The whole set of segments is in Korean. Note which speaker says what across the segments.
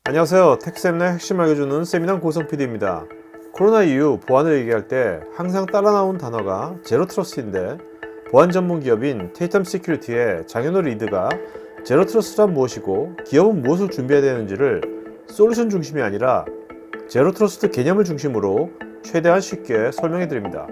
Speaker 1: 안녕하세요. 텍쌤의 핵심 알려주는 세미남 고성 PD입니다. 코로나 이후 보안을 얘기할 때 항상 따라 나온 단어가 제로 트러스트인데, 보안 전문 기업인 테이텀 시큐리티의 장현우 리드가 제로 트러스트란 무엇이고 기업은 무엇을 준비해야 되는지를 솔루션 중심이 아니라 제로 트러스트 개념을 중심으로 최대한 쉽게 설명해 드립니다.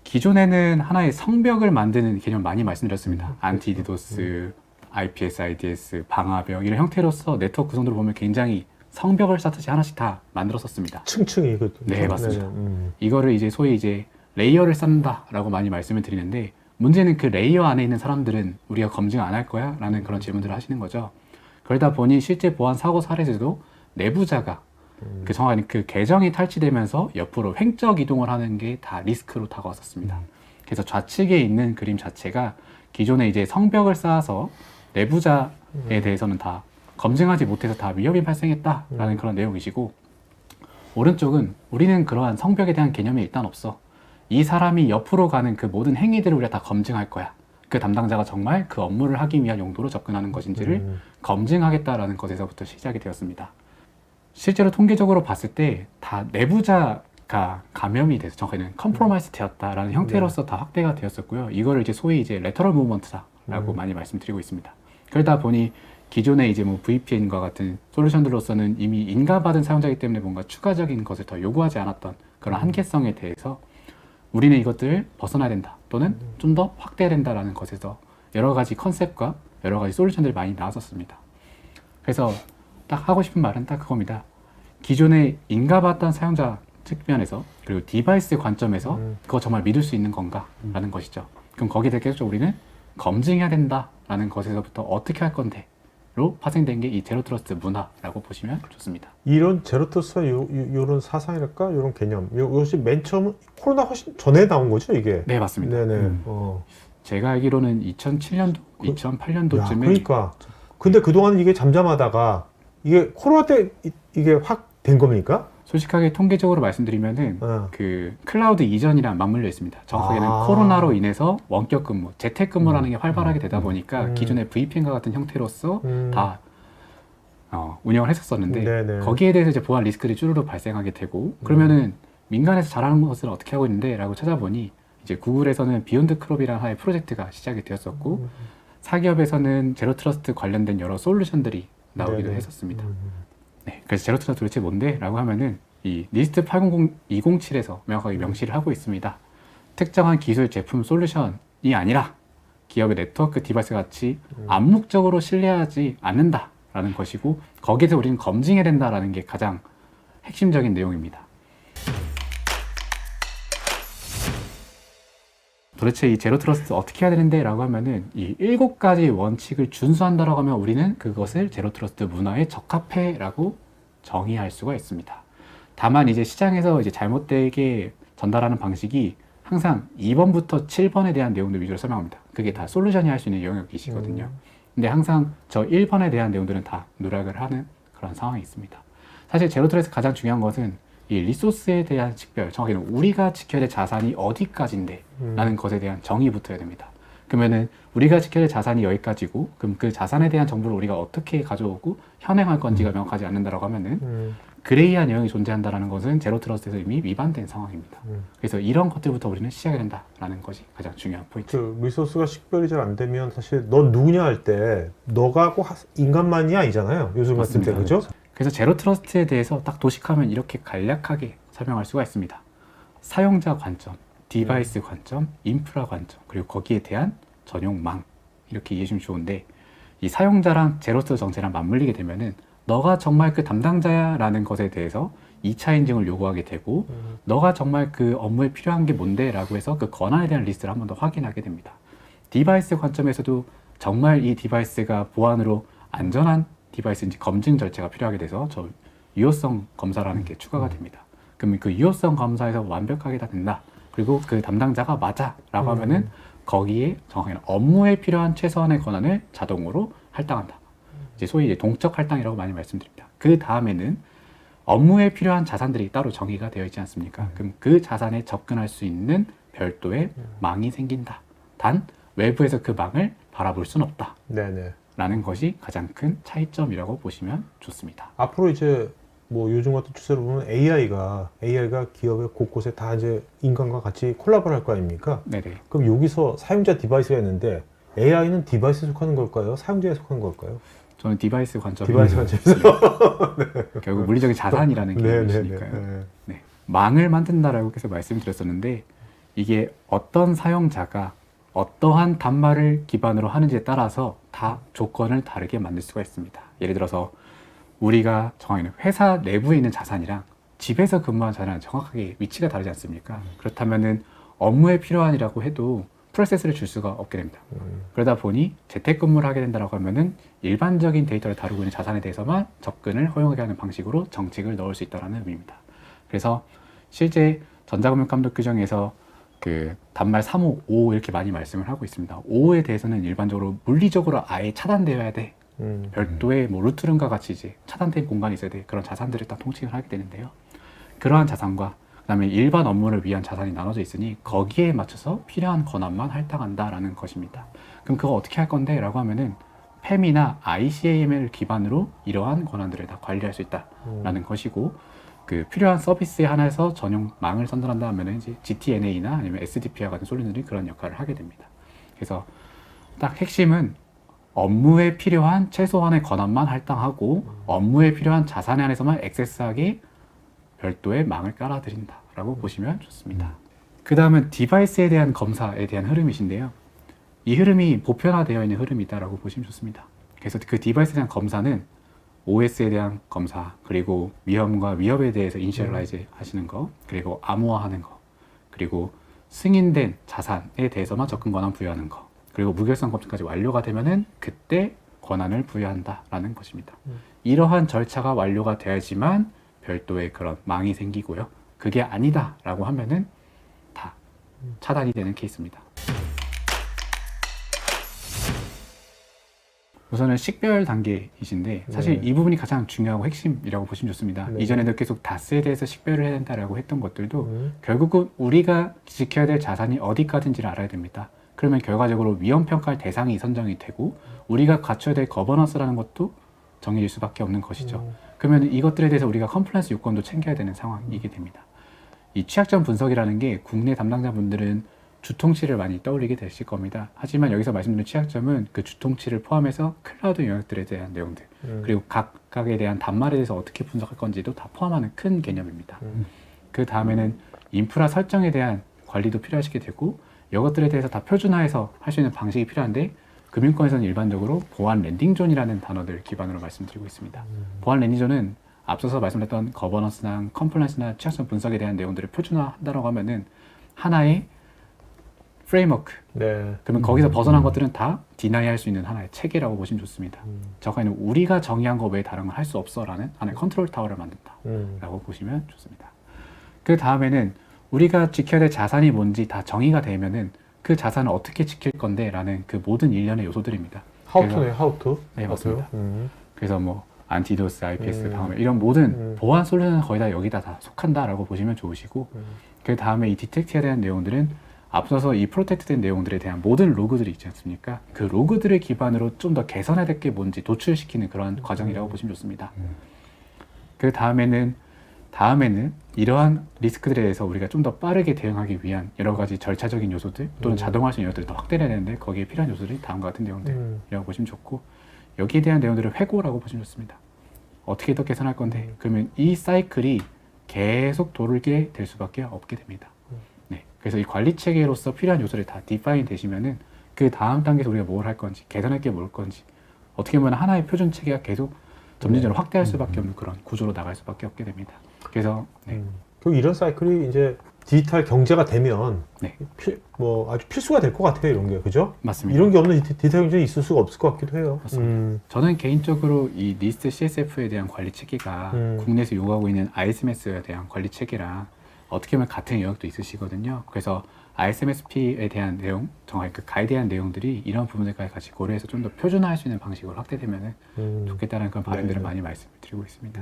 Speaker 2: 기존에는 하나의 성벽을 만드는 개념 많이 말씀드렸습니다. 안티 디도스, IPS, IDS, 방화벽 이런 형태로서 네트워크 구성들을 보면 굉장히 성벽을 쌓듯이 하나씩 다 만들었었습니다.
Speaker 3: 층층이 이것도.
Speaker 2: 네, 맞습니다. 이거를 이제 소위 이제 레이어를 쌓는다라고 많이 말씀을 드리는데, 문제는 그 레이어 안에 있는 사람들은 우리가 검증 안 할 거야? 라는 그런 질문들을 하시는 거죠. 그러다 보니 실제 보안 사고 사례에서도 내부자가 정확히 그 계정이 탈취되면서 옆으로 횡적 이동을 하는 게 다 리스크로 다가왔었습니다. 그래서 좌측에 있는 그림 자체가 기존에 이제 성벽을 쌓아서 내부자에 대해서는 다 검증하지 못해서 다 위협이 발생했다라는 그런 내용이시고, 오른쪽은 우리는 그러한 성벽에 대한 개념이 일단 없어. 이 사람이 옆으로 가는 그 모든 행위들을 우리가 다 검증할 거야. 그 담당자가 정말 그 업무를 하기 위한 용도로 접근하는 것인지를 검증하겠다라는 것에서부터 시작이 되었습니다. 실제로 통계적으로 봤을 때 다 내부자가 감염이 돼서 정확히는 컴프로마이즈 되었다라는 형태로서 다 확대가 되었었고요. 이거를 이제 소위 이제 레터럴 무브먼트다라고 많이 말씀드리고 있습니다. 그러다 보니 기존의 이제 뭐 VPN과 같은 솔루션들로서는 이미 인가받은 사용자이기 때문에 뭔가 추가적인 것을 더 요구하지 않았던 그런 한계성에 대해서 우리는 이것들을 벗어나야 된다, 또는 좀 더 확대해야 된다라는 것에서 여러 가지 컨셉과 여러 가지 솔루션들이 많이 나왔었습니다. 그래서 딱 하고 싶은 말은 딱 그겁니다. 기존에 인가받던 사용자 측면에서, 그리고 디바이스 관점에서 그거 정말 믿을 수 있는 건가? 라는 것이죠. 그럼 거기에 대해 계속 우리는 검증해야 된다라는 것에서부터 어떻게 할 건데 로 파생된 게 이 제로 트러스트 문화라고 보시면 좋습니다.
Speaker 3: 이런 제로 트러스트와 요런 사상이랄까? 요런 개념. 이것이 맨 처음 코로나 훨씬 전에 나온 거죠, 이게?
Speaker 2: 네, 맞습니다.
Speaker 3: 네네.
Speaker 2: 제가 알기로는 2007년도, 2008년도쯤에
Speaker 3: 그러니까. 근데 그동안 이게 잠잠하다가 이게 코로나 때 이게 확 된 겁니까?
Speaker 2: 솔직하게 통계적으로 말씀드리면은 그 클라우드 이전이랑 맞물려 있습니다. 정확하게는
Speaker 3: 아.
Speaker 2: 코로나로 인해서 원격 근무, 재택근무라는 게 활발하게 되다 보니까 기존의 VPN과 같은 형태로서 다 운영을 했었었는데,
Speaker 3: 네네.
Speaker 2: 거기에 대해서 이제 보안 리스크들이 쭈루룩 발생하게 되고, 그러면은 민간에서 잘하는 것을 어떻게 하고 있는데 라고 찾아보니 이제 구글에서는 비욘드 크롭이라는 하나의 프로젝트가 시작이 되었었고, 사기업에서는 제로 트러스트 관련된 여러 솔루션들이 나오기도
Speaker 3: 네네.
Speaker 2: 했었습니다. 네, 그래서 제로 트러스트 도대체 뭔데? 라고 하면은 이 니스트 800207에서 명확하게 명시를 하고 있습니다. 특정한 기술, 제품, 솔루션이 아니라 기업의 네트워크 디바이스 같이 암묵적으로 신뢰하지 않는다라는 것이고, 거기에서 우리는 검증해야 된다라는 게 가장 핵심적인 내용입니다. 도대체 이 제로 트러스트 어떻게 해야 되는데? 라고 하면은 이 7가지 원칙을 준수한다라고 하면 우리는 그것을 제로 트러스트 문화에 적합해 라고 정의할 수가 있습니다. 다만 이제 시장에서 이제 잘못되게 전달하는 방식이 항상 2번부터 7번에 대한 내용들 위주로 설명합니다. 그게 다 솔루션이 할 수 있는 영역이시거든요. 근데 항상 저 1번에 대한 내용들은 다 누락을 하는 그런 상황이 있습니다. 사실 제로 트러스트 가장 중요한 것은 이 리소스에 대한 식별, 정확히는 우리가 지켜야 될 자산이 어디까지인데 라는 것에 대한 정의 붙어야 됩니다. 그러면은 우리가 지켜야 될 자산이 여기까지고, 그럼 그 자산에 대한 정보를 우리가 어떻게 가져오고 현행할 건지가 명확하지 않는다라고 하면은 그레이한 내용이 존재한다는 것은 제로 트러스트에서 이미 위반된 상황입니다. 그래서 이런 것들부터 우리는 시작해야 된다라는 것이 가장 중요한 포인트.
Speaker 3: 그 리소스가 식별이 잘 안 되면 사실 넌 누구냐 할 때 너가 꼭 인간만이 아니잖아요, 요즘 같은 때. 그죠?
Speaker 2: 그래서 제로 트러스트에 대해서 딱 도식하면 이렇게 간략하게 설명할 수가 있습니다. 사용자 관점, 디바이스 관점, 인프라 관점, 그리고 거기에 대한 전용망, 이렇게 이해해 주면 좋은데, 이 사용자랑 제로 트러스트 정체랑 맞물리게 되면은 너가 정말 그 담당자야 라는 것에 대해서 2차 인증을 요구하게 되고, 너가 정말 그 업무에 필요한 게 뭔데 라고 해서 그 권한에 대한 리스트를 한 번 더 확인하게 됩니다. 디바이스 관점에서도 정말 이 디바이스가 보안으로 안전한 디바이스인지 검증 절차가 필요하게 돼서 저 유효성 검사라는 게 추가가 됩니다. 그러면 그 유효성 검사에서 완벽하게 다 된다, 그리고 그 담당자가 맞아 라고 하면은 거기에 정확하게 업무에 필요한 최소한의 권한을 자동으로 할당한다. 이제 소위 이제 동적 할당이라고 많이 말씀드립니다. 그 다음에는 업무에 필요한 자산들이 따로 정의가 되어 있지 않습니까? 그럼 그 자산에 접근할 수 있는 별도의 망이 생긴다. 단 외부에서 그 망을 바라볼 수는 없다.
Speaker 3: 네네.
Speaker 2: 라는 것이 가장 큰 차이점이라고 보시면 좋습니다.
Speaker 3: 앞으로 이제 뭐 요즘 같은 추세로 보면 AI가 기업의 곳곳에 다 이제 인간과 같이 콜라보를 할 거 아닙니까?
Speaker 2: 네네.
Speaker 3: 그럼 여기서 사용자 디바이스가 있는데 AI는 디바이스에 속하는 걸까요? 사용자에 속하는 걸까요?
Speaker 2: 저는 디바이스 관점이
Speaker 3: 디바이스 관점에서.
Speaker 2: 결국 물리적인 자산이라는 개념이시니까요.
Speaker 3: 네.
Speaker 2: 네. 망을 만든다라고 계속 말씀드렸었는데 이게 어떤 사용자가 어떠한 단말을 기반으로 하는지에 따라서 다 조건을 다르게 만들 수가 있습니다. 예를 들어서 우리가 정하는 회사 내부에 있는 자산이랑 집에서 근무한 자산은 정확하게 위치가 다르지 않습니까? 그렇다면은 업무에 필요한이라고 해도 프로세스를 줄 수가 없게 됩니다. 그러다 보니 재택근무를 하게 된다고 하면은 일반적인 데이터를 다루고 있는 자산에 대해서만 접근을 허용하게 하는 방식으로 정책을 넣을 수 있다는 의미입니다. 그래서 실제 전자금융감독 규정에서 그 단말 3호, 5 이렇게 많이 말씀을 하고 있습니다. 5호에 대해서는 일반적으로 물리적으로 아예 차단되어야 돼. 별도의 뭐 루트룸과 같이 이제 차단된 공간이 있어야 돼. 그런 자산들을 딱 통칭을 하게 되는데요. 그러한 자산과 그다음에 일반 업무를 위한 자산이 나눠져 있으니 거기에 맞춰서 필요한 권한만 할당한다라는 것입니다. 그럼 그거 어떻게 할 건데? 라고 하면은 PAM이나 ICAM을 기반으로 이러한 권한들을 다 관리할 수 있다라는 것이고 그 필요한 서비스에 한해서 전용 망을 선전한다 하면은 이제 GTNA나 아니면 SDP와 같은 솔루션들이 그런 역할을 하게 됩니다. 그래서 딱 핵심은 업무에 필요한 최소한의 권한만 할당하고 업무에 필요한 자산에 한해서만 액세스하게 별도의 망을 깔아드린다라고 보시면 좋습니다. 그 다음은 디바이스에 대한 검사에 대한 흐름이신데요. 이 흐름이 보편화되어 있는 흐름이다라고 보시면 좋습니다. 그래서 그 디바이스에 대한 검사는 OS에 대한 검사, 그리고 위험과 위협에 대해서 이니셜라이즈 하시는 거, 그리고 암호화하는 거, 그리고 승인된 자산에 대해서만 접근 권한 부여하는 거, 그리고 무결성 검증까지 완료가 되면은 그때 권한을 부여한다라는 것입니다. 이러한 절차가 완료가 돼야지만 별도의 그런 망이 생기고요. 그게 아니다라고 하면은 다 차단이 되는 케이스입니다. 우선은 식별 단계이신데 사실
Speaker 3: 네.
Speaker 2: 이 부분이 가장 중요하고 핵심이라고 보시면 좋습니다.
Speaker 3: 네.
Speaker 2: 이전에도 계속 DAS에 대해서 식별을 해야 된다라고 했던 것들도 결국은 우리가 지켜야 될 자산이 어디까지인지를 알아야 됩니다. 그러면 결과적으로 위험 평가할 대상이 선정이 되고 우리가 갖춰야 될 거버넌스라는 것도 정해질 수밖에 없는 것이죠. 그러면 이것들에 대해서 우리가 컴플라이언스 요건도 챙겨야 되는 상황이게 됩니다. 이 취약점 분석이라는 게 국내 담당자분들은 주통치를 많이 떠올리게 되실 겁니다. 하지만 여기서 말씀드린 취약점은 그 주통치를 포함해서 클라우드 영역들에 대한 내용들 그리고 각각에 대한 단말에 대해서 어떻게 분석할 건지도 다 포함하는 큰 개념입니다. 그 다음에는 인프라 설정에 대한 관리도 필요하시게 되고 이것들에 대해서 다 표준화해서 할 수 있는 방식이 필요한데 금융권에서는 일반적으로 보안 랜딩존이라는 단어들 기반으로 말씀드리고 있습니다. 보안 랜딩존은 앞서서 말씀드렸던 거버넌스나 컴플라이언스나 취약점 분석에 대한 내용들을 표준화한다고 하면은 하나의 프레임워크.
Speaker 3: 네.
Speaker 2: 그러면 거기서 벗어난 것들은 다 디나이 할 수 있는 하나의 체계라고 보시면 좋습니다. 정확하게 우리가 정의한 거 외에 다른 건 할 수 없어라는 하나의 컨트롤 타워를 만든다라고 보시면 좋습니다. 그 다음에는 우리가 지켜야 될 자산이 뭔지 다 정의가 되면은 그 자산을 어떻게 지킬 건데 라는 그 모든 일련의 요소들입니다.
Speaker 3: 하우투네요, 하우투.
Speaker 2: 네, 맞습니다. 그래서 뭐 안티도스, IPS, 방어막 이런 모든 보안 솔루션은 거의 다 여기다 다 속한다라고 보시면 좋으시고 그 다음에 이 디텍트에 대한 내용들은 앞서서 이 프로텍트된 내용들에 대한 모든 로그들이 있지 않습니까? 그 로그들을 기반으로 좀 더 개선해야 될 게 뭔지 도출시키는 그런 과정이라고 보시면 좋습니다. 그 다음에는 이러한 리스크들에 대해서 우리가 좀 더 빠르게 대응하기 위한 여러 가지 절차적인 요소들 또는 자동화할 수 있는 요소들을 더 확대해야 되는데 거기에 필요한 요소들이 다음과 같은 내용들이라고 보시면 좋고 여기에 대한 내용들을 회고라고 보시면 좋습니다. 어떻게 더 개선할 건데 그러면 이 사이클이 계속 돌게 될 수밖에 없게 됩니다. 네, 그래서 이 관리 체계로서 필요한 요소를 다 디파인 되시면은 그 다음 단계에서 우리가 뭘 할 건지 개선할 게 뭘 건지 어떻게 보면 하나의 표준 체계가 계속 점진적으로 확대할 수밖에 없는 그런 구조로 나갈 수밖에 없게 됩니다. 그래서
Speaker 3: 그 이런 사이클이 이제 디지털 경제가 되면
Speaker 2: 네.
Speaker 3: 아주 필수가 될 것 같아요, 이런 게. 그죠?
Speaker 2: 맞습니다.
Speaker 3: 이런 게 없는 디지털 경제는 있을 수가 없을 것 같기도 해요.
Speaker 2: 맞습니다. 저는 개인적으로 이 리스트 CSF에 대한 관리 체계가 국내에서 요구하고 있는 ISMS에 대한 관리 체계랑 어떻게 보면 같은 영역도 있으시거든요. 그래서 ISMSP에 대한 내용, 정확히 그 가이드한 내용들이 이런 부분들까지 같이 고려해서 좀 더 표준화할 수 있는 방식으로 확대되면 좋겠다는 그런 바람들을 많이 말씀을 드리고 있습니다.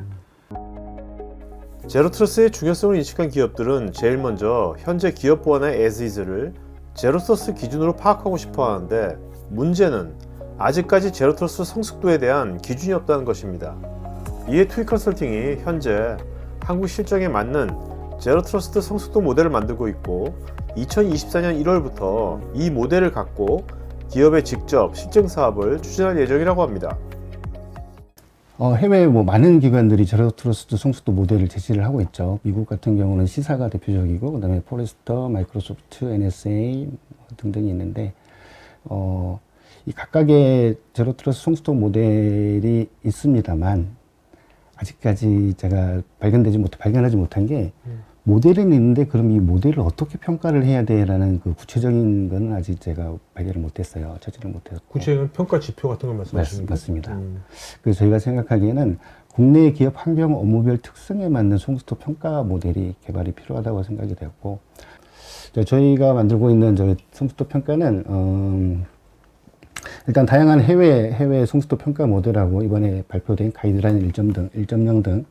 Speaker 1: 제로트러스의 중요성을 인식한 기업들은 제일 먼저 현재 기업 보안의 as is를 제로트러스 기준으로 파악하고 싶어 하는데 문제는 아직까지 제로트러스트 성숙도에 대한 기준이 없다는 것입니다. 이에 투이 컨설팅이 현재 한국 실정에 맞는 제로트러스트 성숙도 모델을 만들고 있고 2024년 1월부터 이 모델을 갖고 기업에 직접 실증 사업을 추진할 예정이라고 합니다.
Speaker 4: 해외 많은 기관들이 제로트러스트 성숙도 모델을 제시를 하고 있죠. 미국 같은 경우는 시사가 대표적이고, 그다음에 포레스터, 마이크로소프트, NSA 등등이 있는데, 이 각각의 제로트러스트 성숙도 모델이 있습니다만, 아직까지 제가 발견하지 못한 게, 모델은 있는데 그럼 이 모델을 어떻게 평가를 해야 돼라는 그 구체적인 건 아직 제가 발견을 못했어요. 찾지를 못했고.
Speaker 3: 구체적인 평가 지표 같은 걸 말씀하시는 거죠?
Speaker 4: 맞습니다. 그래서 저희가 생각하기에는 국내 기업 환경 업무별 특성에 맞는 성숙도 평가 모델이 개발이 필요하다고 생각이 되었고, 저희가 만들고 있는 저희 성숙도 평가는 일단 다양한 해외 성숙도 평가 모델하고 이번에 발표된 가이드라인 1.0 등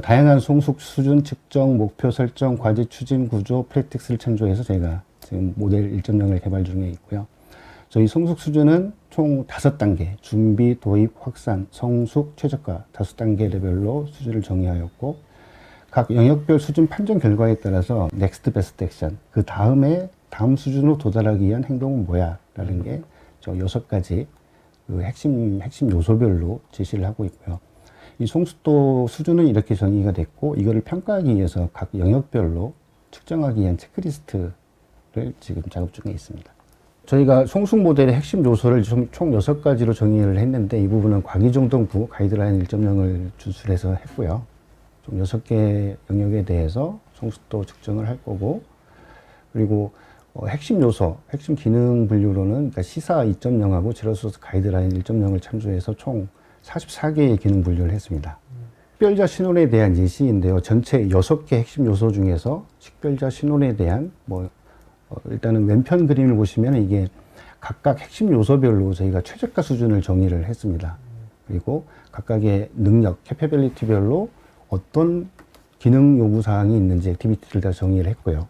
Speaker 4: 다양한 성숙 수준 측정, 목표 설정, 과제 추진 구조, 프랙틱스를 참조해서 저희가 지금 모델 1.0을 개발 중에 있고요. 저희 성숙 수준은 총 5단계, 준비, 도입, 확산, 성숙, 최적화 5단계 레벨로 수준을 정의하였고, 각 영역별 수준 판정 결과에 따라서 넥스트 베스트 액션, 그 다음 수준으로 도달하기 위한 행동은 뭐야? 라는 게 저 6가지 그 핵심 요소별로 제시를 하고 있고요. 이 성숙도 수준은 이렇게 정의가 됐고, 이거를 평가하기 위해서 각 영역별로 측정하기 위한 체크리스트를 지금 작업 중에 있습니다. 저희가 성숙 모델의 핵심 요소를 총 6가지로 정의를 했는데, 이 부분은 과기정동부 가이드라인 1.0을 준수해서 했고요. 총 6개 영역에 대해서 성숙도 측정을 할 거고, 그리고 핵심 요소, 핵심 기능 분류로는 그러니까 시사 2.0하고 제로트러스트 가이드라인 1.0을 참조해서 총 44개의 기능 분류를 했습니다. 식별자 신원에 대한 예시인데요. 전체 6개 핵심 요소 중에서 식별자 신원에 대한 일단은 왼편 그림을 보시면 이게 각각 핵심 요소별로 저희가 최저가 수준을 정의를 했습니다. 그리고 각각의 능력, 캐퍼빌리티별로 어떤 기능 요구 사항이 있는지 액티비티를 다 정의를 했고요.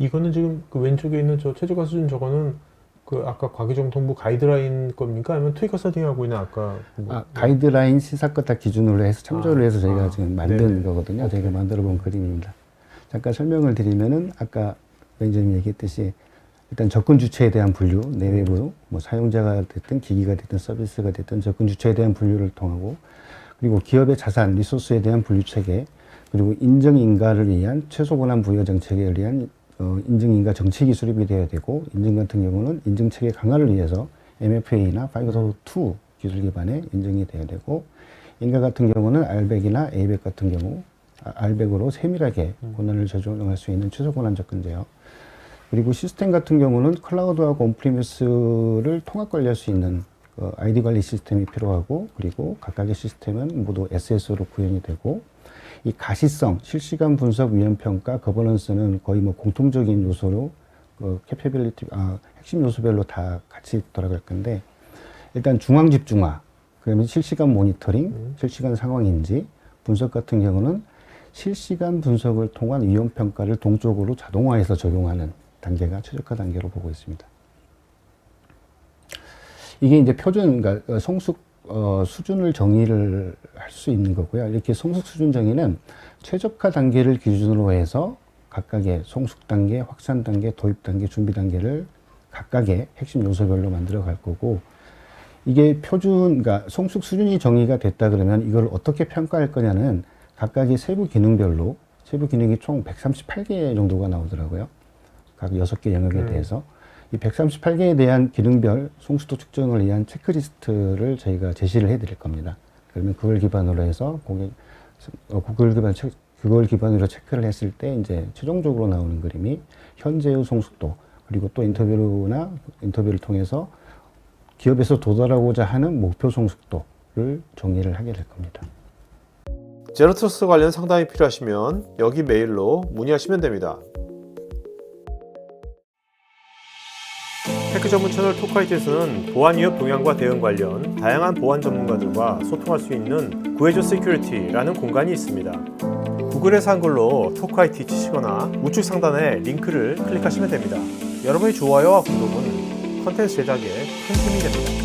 Speaker 3: 이거는 지금 그 왼쪽에 있는 저 최저가 수준 저거는 그 아까 과기정통부 가이드라인 겁니까? 아니면 투이 컨설팅하고 있는 아까
Speaker 4: 가이드라인 시사 것 다 기준으로 해서 참조를 해서 저희가 지금 만든
Speaker 3: 네네.
Speaker 4: 거거든요.
Speaker 3: 오케이.
Speaker 4: 저희가 만들어 본 그림입니다. 잠깐 설명을 드리면은 아까 매니저님 얘기했듯이 일단 접근 주체에 대한 분류, 내외부, 사용자가 됐든 기기가 됐든 서비스가 됐든 접근 주체에 대한 분류를 통하고, 그리고 기업의 자산, 리소스에 대한 분류 체계, 그리고 인정 인가를 위한 최소 권한 부여 정책에 의한 인증 인가 정책이 수립이 되어야 되고, 인증 같은 경우는 인증 체계 강화를 위해서 MFA나 502 기술 기반의 인증이 되어야 되고, 인가 같은 경우는 RBAC이나 ABAC 같은 경우 RBAC으로 세밀하게 권한을 조정할 수 있는 최소 권한 접근제요. 그리고 시스템 같은 경우는 클라우드하고 온프리미스를 통합 관리할 수 있는 ID 관리 시스템이 필요하고, 그리고 각각의 시스템은 모두 SS로 구현이 되고, 이 가시성, 실시간 분석, 위험 평가, 거버넌스는 거의 공통적인 요소로 캐퍼빌리티, 핵심 요소별로 다 같이 돌아갈 건데, 일단 중앙 집중화, 그러면 실시간 모니터링, 실시간 상황 인지, 분석 같은 경우는 실시간 분석을 통한 위험 평가를 동적으로 자동화해서 적용하는 단계가 최적화 단계로 보고 있습니다. 이게 이제 표준, 그러니까 성숙 수준을 정의를 할 수 있는 거고요. 이렇게 성숙 수준 정의는 최적화 단계를 기준으로 해서 각각의 성숙 단계, 확산 단계, 도입 단계, 준비 단계를 각각의 핵심 요소별로 만들어 갈 거고, 이게 그러니까 성숙 수준이 정의가 됐다 그러면 이걸 어떻게 평가할 거냐는 각각의 세부 기능별로, 세부 기능이 총 138개 정도가 나오더라고요. 각 6개 영역에 대해서. 이 138개에 대한 기능별 성숙도 측정을 위한 체크리스트를 저희가 제시를 해드릴 겁니다. 그러면 그걸 기반으로 해서 그걸 기반으로 체크를 했을 때 이제 최종적으로 나오는 그림이 현재의 성숙도, 그리고 또 인터뷰를 통해서 기업에서 도달하고자 하는 목표 성숙도를 정의를 하게 될 겁니다.
Speaker 1: 제로트러스트 관련 상담이 필요하시면 여기 메일로 문의하시면 됩니다. 테크 전문 채널 토크아이티에서는 보안 위협 동향과 대응 관련 다양한 보안 전문가들과 소통할 수 있는 구해줘 시큐리티라는 공간이 있습니다. 구글에서 한글로 토크아이티 치시거나 우측 상단에 링크를 클릭하시면 됩니다. 여러분의 좋아요와 구독은 컨텐츠 제작에 큰 힘이 됩니다.